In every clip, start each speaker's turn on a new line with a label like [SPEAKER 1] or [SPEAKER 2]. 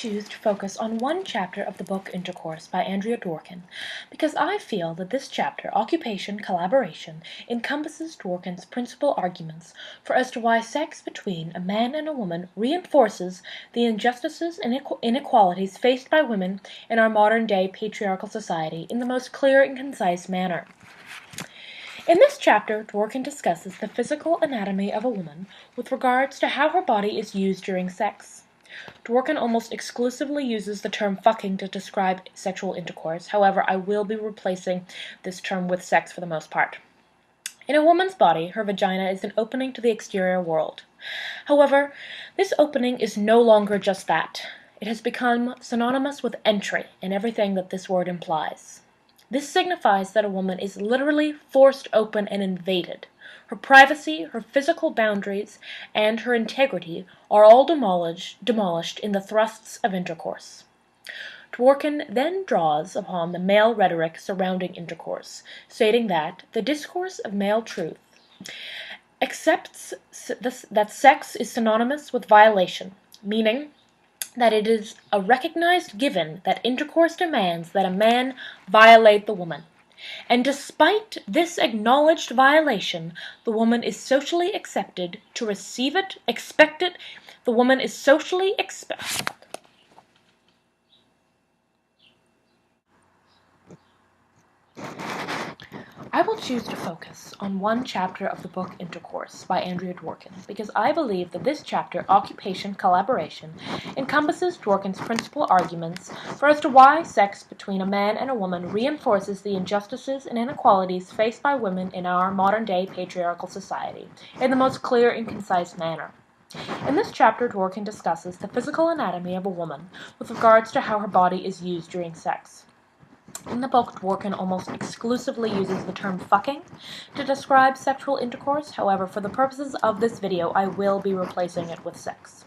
[SPEAKER 1] choose to focus on one chapter of the book Intercourse by Andrea Dworkin because I feel that this chapter, Occupation Collaboration, encompasses Dworkin's principal arguments for as to why sex between a man and a woman reinforces the injustices and inequalities faced by women in our modern-day patriarchal society in the most clear and concise manner. In this chapter, Dworkin discusses the physical anatomy of a woman with regards to how her body is used during sex. Dworkin almost exclusively uses the term fucking to describe sexual intercourse. However, I will be replacing this term with sex for the most part. In a woman's body, her vagina is an opening to the exterior world. However, this opening is no longer just that. It has become synonymous with entry and everything that this word implies. This signifies that a woman is literally forced open and invaded. Her privacy, her physical boundaries, and her integrity are all demolished in the thrusts of intercourse. Dworkin then draws upon the male rhetoric surrounding intercourse, stating that the discourse of male truth accepts that sex is synonymous with violation, meaning that it is a recognized given that intercourse demands that a man violate the woman. And despite this acknowledged violation, the woman is socially accepted to receive it, expected. The woman is socially expected. I will choose to focus on one chapter of the book Intercourse by Andrea Dworkin because I believe that this chapter, Occupation Collaboration, encompasses Dworkin's principal arguments for as to why sex between a man and a woman reinforces the injustices and inequalities faced by women in our modern-day patriarchal society in the most clear and concise manner. In this chapter, Dworkin discusses the physical anatomy of a woman with regards to how her body is used during sex. In the book, Dworkin almost exclusively uses the term fucking to describe sexual intercourse. However, for the purposes of this video, I will be replacing it with sex.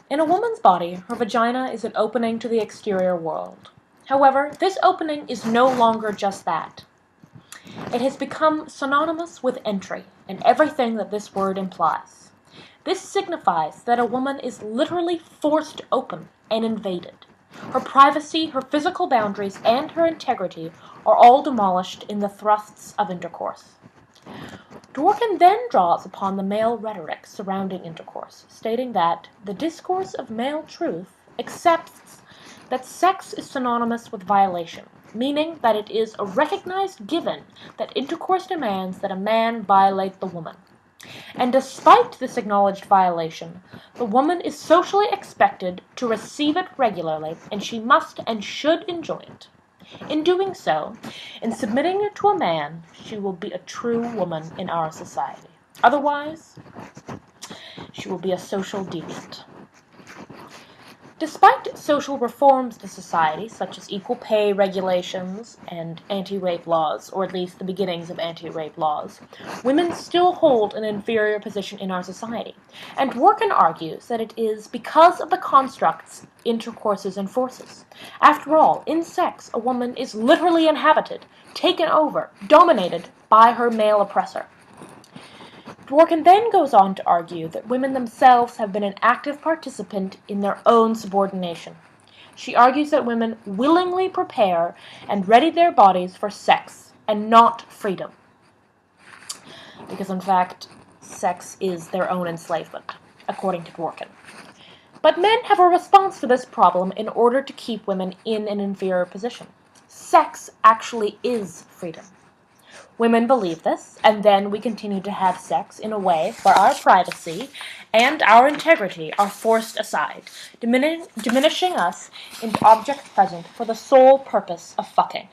[SPEAKER 1] In a woman's body, her vagina is an opening to the exterior world. However, this opening is no longer just that. It has become synonymous with entry and everything that this word implies. This signifies that a woman is literally forced open and invaded. Her privacy, her physical boundaries, and her integrity are all demolished in the thrusts of intercourse. Dworkin then draws upon the male rhetoric surrounding intercourse, stating that the discourse of male truth accepts that sex is synonymous with violation, meaning that it is a recognized given that intercourse demands that a man violate the woman. And despite this acknowledged violation, the woman is socially expected to receive it regularly, and she must and should enjoy it. In doing so, in submitting it to a man, she will be a true woman in our society. Otherwise, she will be a social deviant. Despite social reforms to society, such as equal pay regulations and anti-rape laws, or at least the beginnings of anti-rape laws, women still hold an inferior position in our society. And Dworkin argues that it is because of the constructs intercourse enforces. After all, in sex, a woman is literally inhabited, taken over, dominated by her male oppressor. Dworkin then goes on to argue that women themselves have been an active participant in their own subordination. She argues that women willingly prepare and ready their bodies for sex, and not freedom. Because in fact, sex is their own enslavement, according to Dworkin. But men have a response to this problem in order to keep women in an inferior position. Sex actually is freedom. Women believe this, and then we continue to have sex in a way where our privacy and our integrity are forced aside, diminishing us into objects present for the sole purpose of fucking.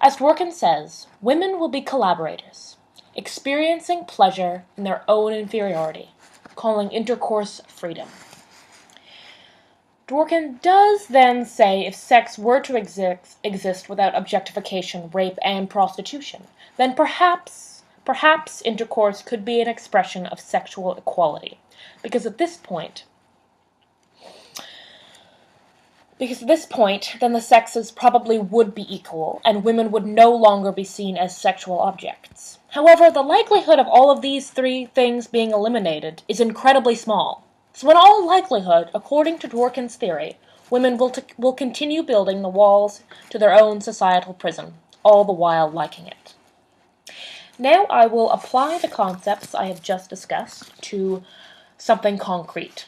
[SPEAKER 1] As Dworkin says, women will be collaborators, experiencing pleasure in their own inferiority, calling intercourse freedom. Dworkin does then say if sex were to exist without objectification, rape, and prostitution, then perhaps intercourse could be an expression of sexual equality. Because at this point, then the sexes probably would be equal, and women would no longer be seen as sexual objects. However, the likelihood of all of these three things being eliminated is incredibly small. So in all likelihood, according to Dworkin's theory, women will continue building the walls to their own societal prison, all the while liking it. Now I will apply the concepts I have just discussed to something concrete.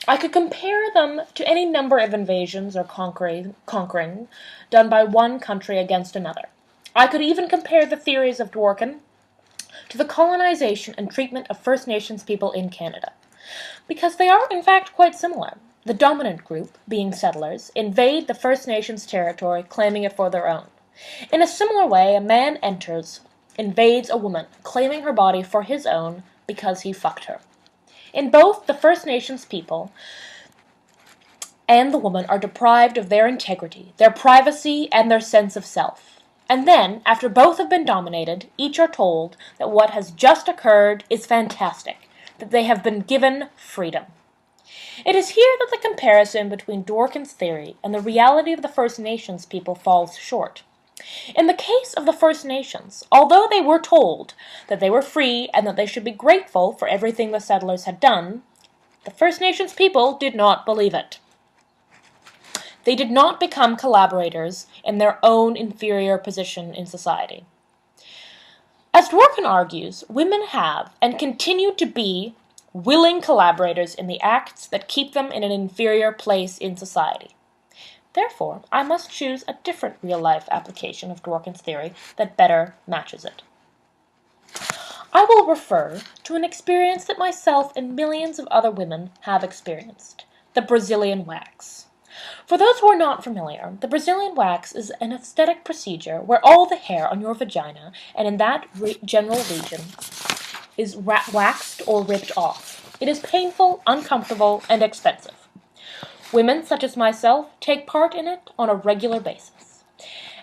[SPEAKER 1] I could compare them to any number of invasions or conquering done by one country against another. I could even compare the theories of Dworkin to the colonization and treatment of First Nations people in Canada, because they are in fact quite similar. The dominant group, being settlers, invade the First Nations territory, claiming it for their own. In a similar way, a man invades a woman, claiming her body for his own because he fucked her. In both, the First Nations people and the woman are deprived of their integrity, their privacy, and their sense of self. And then, after both have been dominated, each are told that what has just occurred is fantastic, that they have been given freedom. It is here that the comparison between Dworkin's theory and the reality of the First Nations people falls short. In the case of the First Nations, although they were told that they were free and that they should be grateful for everything the settlers had done, the First Nations people did not believe it. They did not become collaborators in their own inferior position in society. As Dworkin argues, women have and continue to be willing collaborators in the acts that keep them in an inferior place in society. Therefore, I must choose a different real-life application of Dworkin's theory that better matches it. I will refer to an experience that myself and millions of other women have experienced: the Brazilian wax. For those who are not familiar, the Brazilian wax is an aesthetic procedure where all the hair on your vagina and in that general region is waxed or ripped off. It is painful, uncomfortable, and expensive. Women such as myself take part in it on a regular basis.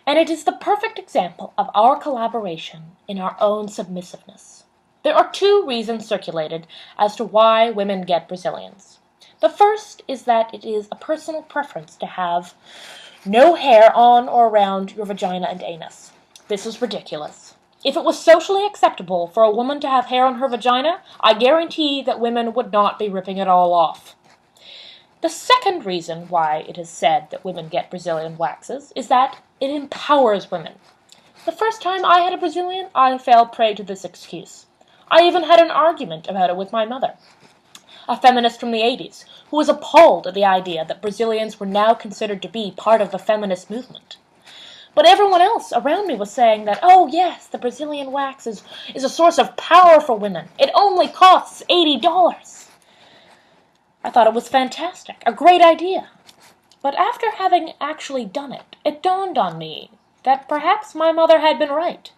[SPEAKER 1] And it is the perfect example of our collaboration in our own submissiveness. There are two reasons circulated as to why women get Brazilians. The first is that it is a personal preference to have no hair on or around your vagina and anus. This is ridiculous. If it was socially acceptable for a woman to have hair on her vagina, I guarantee that women would not be ripping it all off. The second reason why it is said that women get Brazilian waxes is that it empowers women. The first time I had a Brazilian, I fell prey to this excuse. I even had an argument about it with my mother, a feminist from the 80s, who was appalled at the idea that Brazilians were now considered to be part of the feminist movement. But everyone else around me was saying that, oh yes, the Brazilian wax is a source of power for women. It only costs $80. I thought it was fantastic, a great idea. But after having actually done it, it dawned on me that perhaps my mother had been right,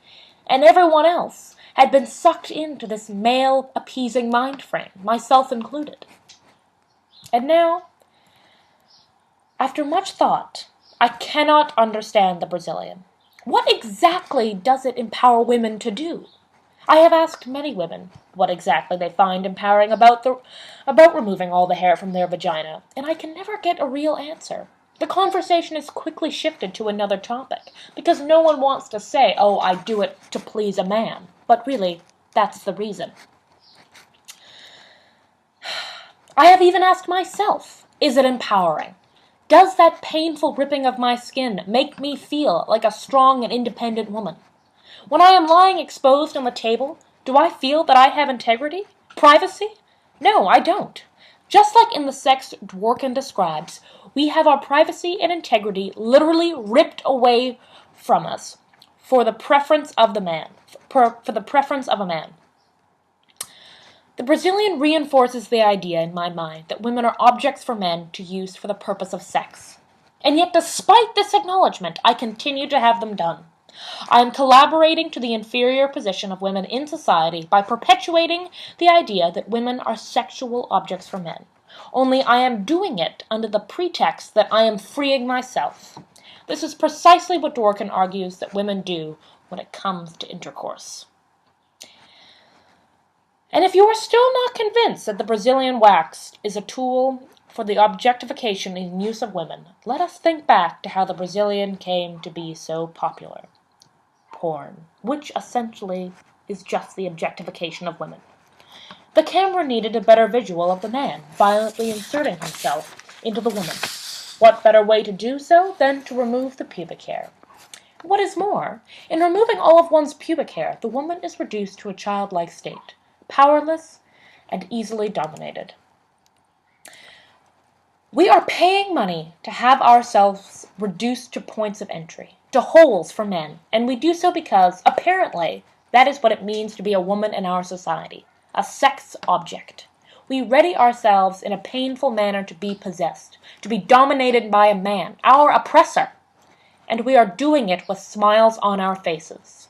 [SPEAKER 1] and everyone else had been sucked into this male-appeasing mind frame, myself included. And now, after much thought, I cannot understand the Brazilian. What exactly does it empower women to do? I have asked many women what exactly they find empowering about removing all the hair from their vagina, and I can never get a real answer. The conversation is quickly shifted to another topic, because no one wants to say, oh, I do it to please a man. But really, that's the reason. I have even asked myself, is it empowering? Does that painful ripping of my skin make me feel like a strong and independent woman? When I am lying exposed on the table, do I feel that I have integrity? Privacy? No, I don't. Just like in the sex Dworkin describes, we have our privacy and integrity literally ripped away from us for the preference of the man, for the preference of a man. The Brazilian reinforces the idea in my mind that women are objects for men to use for the purpose of sex. And yet, despite this acknowledgement, I continue to have them done. I am collaborating to the inferior position of women in society by perpetuating the idea that women are sexual objects for men. Only I am doing it under the pretext that I am freeing myself. This is precisely what Dworkin argues that women do when it comes to intercourse. And if you are still not convinced that the Brazilian wax is a tool for the objectification and use of women, let us think back to how the Brazilian came to be so popular. Porn, which essentially is just the objectification of women. The camera needed a better visual of the man violently inserting himself into the woman. What better way to do so than to remove the pubic hair? What is more, in removing all of one's pubic hair, the woman is reduced to a childlike state, powerless and easily dominated. We are paying money to have ourselves reduced to points of entry, to holes for men, and we do so because, apparently, that is what it means to be a woman in our society, a sex object. We ready ourselves in a painful manner to be possessed, to be dominated by a man, our oppressor, and we are doing it with smiles on our faces.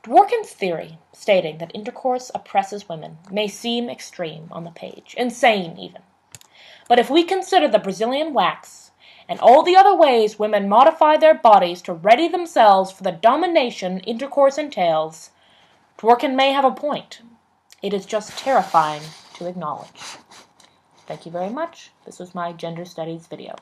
[SPEAKER 1] Dworkin's theory, stating that intercourse oppresses women, may seem extreme on the page, insane even. But if we consider the Brazilian wax and all the other ways women modify their bodies to ready themselves for the domination intercourse entails, Dworkin may have a point. It is just terrifying to acknowledge. Thank you very much. This was my gender studies video.